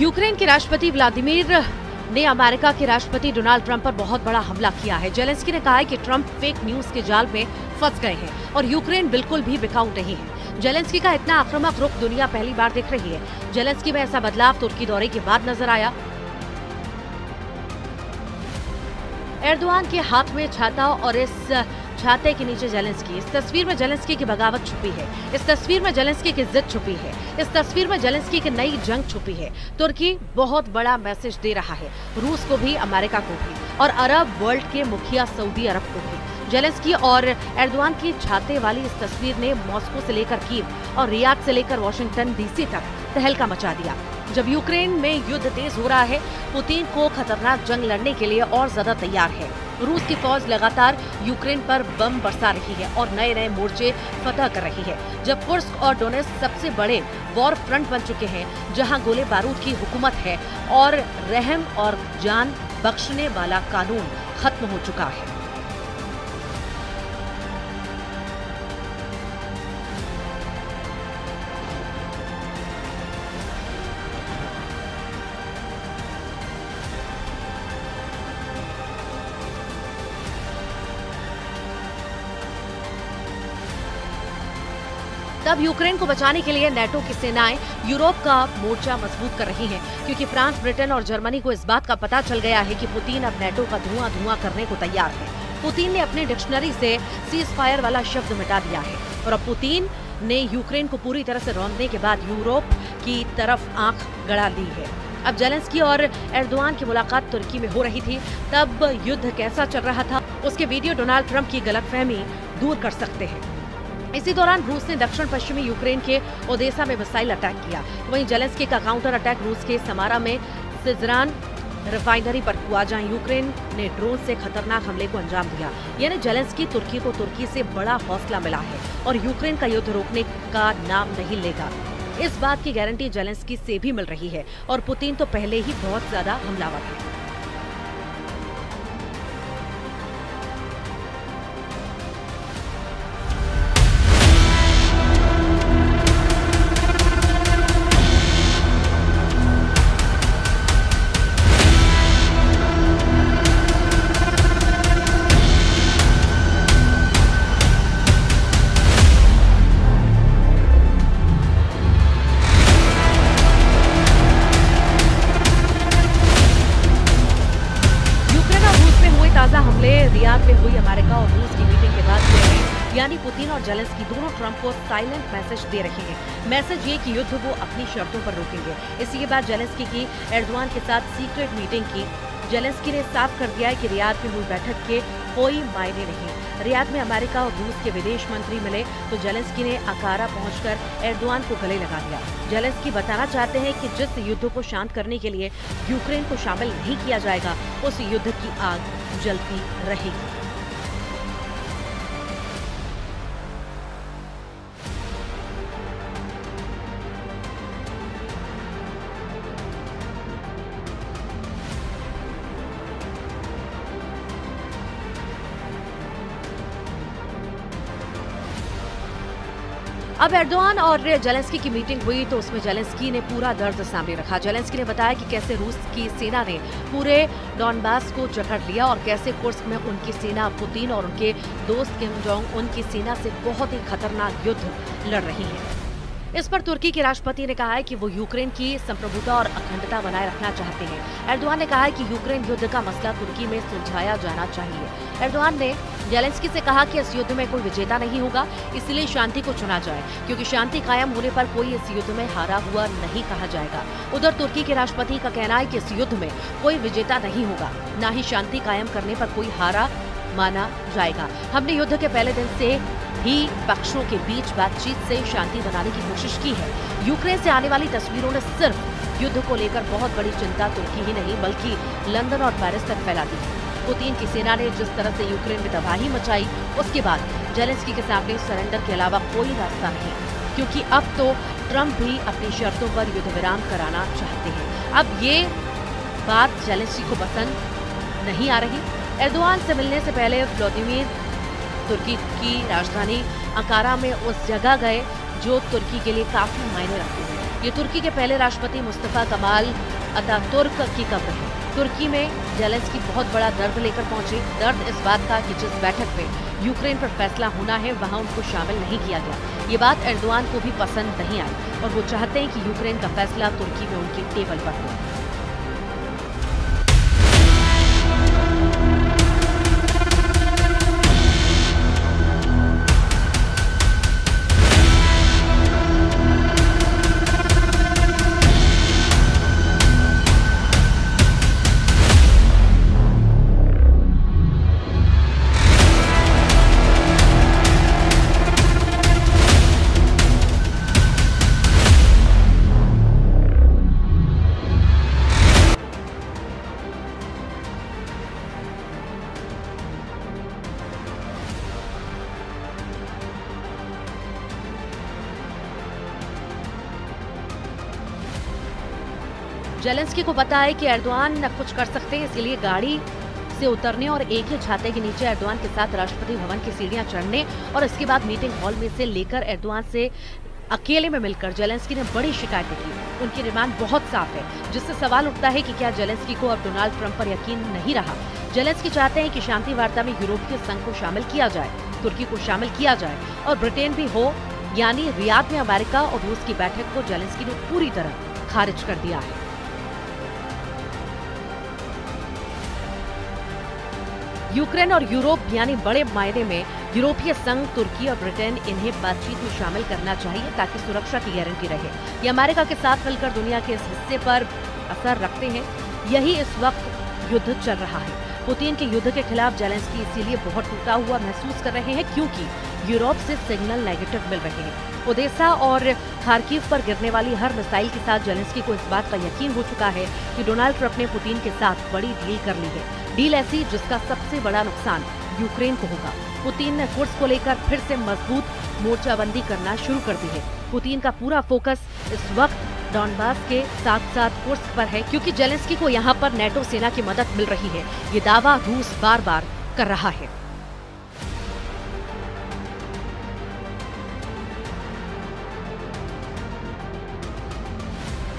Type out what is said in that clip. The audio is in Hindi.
यूक्रेन के राष्ट्रपति व्लादिमीर ने अमेरिका के राष्ट्रपति डोनाल्ड ट्रंप पर बहुत बड़ा हमला किया है। जेलेंस्की ने कहा है कि ट्रंप फेक न्यूज के जाल में फंस गए हैं और यूक्रेन बिल्कुल भी बिकाऊ नहीं है। जेलेंस्की का इतना आक्रामक रुख दुनिया पहली बार देख रही है। जेलेंस्की में ऐसा बदलाव तुर्की दौरे के बाद नजर आया। एर्दोआन के हाथ में छाता और इस छाते के नीचे जेलेंस्की। इस तस्वीर में जेलेंस्की की बगावत छुपी है। इस तस्वीर में जेलेंस्की की जिद छुपी है। इस तस्वीर में जेलेंस्की की नई जंग छुपी है। तुर्की बहुत बड़ा मैसेज दे रहा है, रूस को भी, अमेरिका को भी और अरब वर्ल्ड के मुखिया सऊदी अरब को भी। जेलेंस्की और एर्दोआन की छाते वाली इस तस्वीर ने मॉस्को से लेकर कीव और रियाद से लेकर वाशिंगटन डीसी तक तहलका मचा दिया। जब यूक्रेन में युद्ध तेज हो रहा है, पुतिन को खतरनाक जंग लड़ने के लिए और ज्यादा तैयार है। रूस की फौज लगातार यूक्रेन पर बम बरसा रही है और नए नए मोर्चे फतह कर रही है। जब कुर्स्क और डोनेट्स्क सबसे बड़े वॉर फ्रंट बन चुके हैं, जहां गोले बारूद की हुकूमत है और रहम और जान बख्शने वाला कानून खत्म हो चुका है। तब यूक्रेन को बचाने के लिए नेटो की सेनाएं यूरोप का मोर्चा मजबूत कर रही हैं, क्योंकि फ्रांस, ब्रिटेन और जर्मनी को इस बात का पता चल गया है कि पुतिन अब नेटो का धुआं धुआं करने को तैयार है। पुतिन ने अपनी डिक्शनरी से सीज फायर वाला शब्द मिटा दिया है और अब पुतिन ने यूक्रेन को पूरी तरह से रौंदने के बाद यूरोप की तरफ आंख गड़ा ली है। अब जेलेंस्की और एर्दोआन की मुलाकात तुर्की में हो रही थी, तब युद्ध कैसा चल रहा था उसके वीडियो डोनाल्ड ट्रंप की गलतफहमी दूर कर सकते हैं। इसी दौरान रूस ने दक्षिण पश्चिमी यूक्रेन के ओदेसा में मिसाइल अटैक किया। वहीं जेलेंस्की का काउंटर अटैक रूस के समारा में सिजरान रिफाइनरी पर हुआ, जहां यूक्रेन ने ड्रोन से खतरनाक हमले को अंजाम दिया। यानी जेलेंस्की तुर्की को तुर्की से बड़ा हौसला मिला है और यूक्रेन का युद्ध रोकने का नाम नहीं लेगा। इस बात की गारंटी जेलेंस्की से भी मिल रही है और पुतिन तो पहले ही बहुत ज्यादा हमलावर है। ताजा हमले रियाद में हुई अमेरिका और रूस की मीटिंग के बाद हुए हैं। यानी पुतिन और जेलेंस्की दोनों ट्रंप को साइलेंट मैसेज दे रहे हैं। मैसेज ये कि युद्ध वो अपनी शर्तों पर रोकेंगे। इसी बाद जेलेंस्की की एर्दोआन के साथ सीक्रेट मीटिंग की। जेलेंस्की ने साफ कर दिया है कि रियाद में हुई बैठक के कोई मायने नहीं। रियाद में अमेरिका और रूस के विदेश मंत्री मिले तो जेलेंस्की ने अंकारा पहुंचकर एर्दोआन को गले लगा दिया। जेलेंस्की बताना चाहते हैं कि जिस युद्ध को शांत करने के लिए यूक्रेन को शामिल नहीं किया जाएगा, उस युद्ध की आग जलती रहेगी। अब एर्दोआन और जेलेंस्की की मीटिंग हुई तो उसमें जेलेंस्की ने पूरा दर्द सामने रखा। जेलेंस्की ने बताया कि कैसे रूस की सेना ने पूरे डॉनबास को जकड़ लिया और कैसे कुर्स्क में उनकी सेना पुतिन और उनके दोस्त किम जोंग उन की सेना से बहुत ही खतरनाक युद्ध लड़ रही है। इस पर तुर्की के राष्ट्रपति ने कहा है कि वो यूक्रेन की संप्रभुता और अखंडता बनाए रखना चाहते हैं। एर्दोआन ने कहा है कि यूक्रेन युद्ध का मसला तुर्की में सुलझाया जाना चाहिए। एर्दोआन ने जेलेंस्की से कहा कि इस युद्ध में कोई विजेता नहीं होगा, इसलिए शांति को चुना जाए, क्योंकि शांति कायम होने पर कोई इस युद्ध में हारा हुआ नहीं कहा जाएगा। उधर तुर्की के राष्ट्रपति का कहना है कि इस युद्ध में कोई विजेता नहीं होगा, न ही शांति कायम करने पर कोई हारा माना जाएगा। हमने युद्ध के पहले दिन से ही पक्षों के बीच बातचीत से शांति बनाने की कोशिश की है। यूक्रेन से आने वाली तस्वीरों ने सिर्फ युद्ध को लेकर बहुत बड़ी चिंता तुर्की ही नहीं बल्कि लंदन और पेरिस तक फैला दी। पुतिन की सेना ने जिस तरह से यूक्रेन में तबाही मचाई, उसके बाद जेलेंस्की के सामने सरेंडर के अलावा कोई रास्ता नहीं, क्योंकि अब तो ट्रंप भी अपनी शर्तों पर युद्ध विराम कराना चाहते हैं। अब ये बात जेलेंस्की को पसंद नहीं आ रही। एर्दोआन से मिलने से पहले व्लादिमीर तुर्की की राजधानी अंकारा में उस जगह गए जो तुर्की के लिए काफी मायने रखती है। ये तुर्की के पहले राष्ट्रपति मुस्तफा कमाल अतातुर्क की कब्र है। तुर्की में जेलेंस्की बहुत बड़ा दर्द लेकर पहुंचे। दर्द इस बात का कि जिस बैठक में यूक्रेन पर फैसला होना है वहां उनको शामिल नहीं किया गया। ये बात एर्दोआन को भी पसंद नहीं आई और वो चाहते हैं कि यूक्रेन का फैसला तुर्की में उनकी टेबल पर हो। जेलेंस्की को पता है कि एर्दोआन न कुछ कर सकते हैं, इसलिए गाड़ी से उतरने और एक ही छाते के नीचे एर्दोआन के साथ राष्ट्रपति भवन की सीढ़ियां चढ़ने और इसके बाद मीटिंग हॉल में से लेकर एर्दोआन से अकेले में मिलकर जेलेंस्की ने बड़ी शिकायतें की। उनकी डिमांड बहुत साफ है, जिससे सवाल उठता है कि क्या जेलेंस्की को अब डोनाल्ड ट्रंप पर यकीन नहीं रहा। जेलेंस्की चाहते हैं कि शांति वार्ता में यूरोपीय संघ को शामिल किया जाए, तुर्की को शामिल किया जाए और ब्रिटेन भी हो, यानी रियाद में अमेरिका और रूस की बैठक को जेलेंस्की ने पूरी तरह खारिज कर दिया है। यूक्रेन और यूरोप यानी बड़े मायने में यूरोपीय संघ, तुर्की और ब्रिटेन इन्हें बातचीत में शामिल करना चाहिए ताकि सुरक्षा की गारंटी रहे। ये अमेरिका के साथ मिलकर दुनिया के इस हिस्से पर असर रखते हैं। यही इस वक्त युद्ध चल रहा है। पुतिन के युद्ध के खिलाफ जेलेंस्की इसीलिए बहुत टूटा हुआ महसूस कर रहे हैं क्योंकि यूरोप से सिग्नल नेगेटिव मिल रहे हैं। ओडेसा और खार्किव पर गिरने वाली हर मिसाइल के साथ जेलेंस्की को इस बात का यकीन हो चुका है कि डोनाल्ड ट्रंप ने पुतिन के साथ बड़ी डील कर ली है। डील ऐसी जिसका सबसे बड़ा नुकसान यूक्रेन को होगा। पुतिन ने कुर्स्क को लेकर फिर से मजबूत मोर्चाबंदी करना शुरू कर दी है। पुतिन का पूरा फोकस इस वक्त डॉनबास के साथ साथ कुर्स्क पर है क्योंकि जेलेंस्की को यहाँ पर नेटो सेना की मदद मिल रही है। ये दावा रूस बार बार कर रहा है।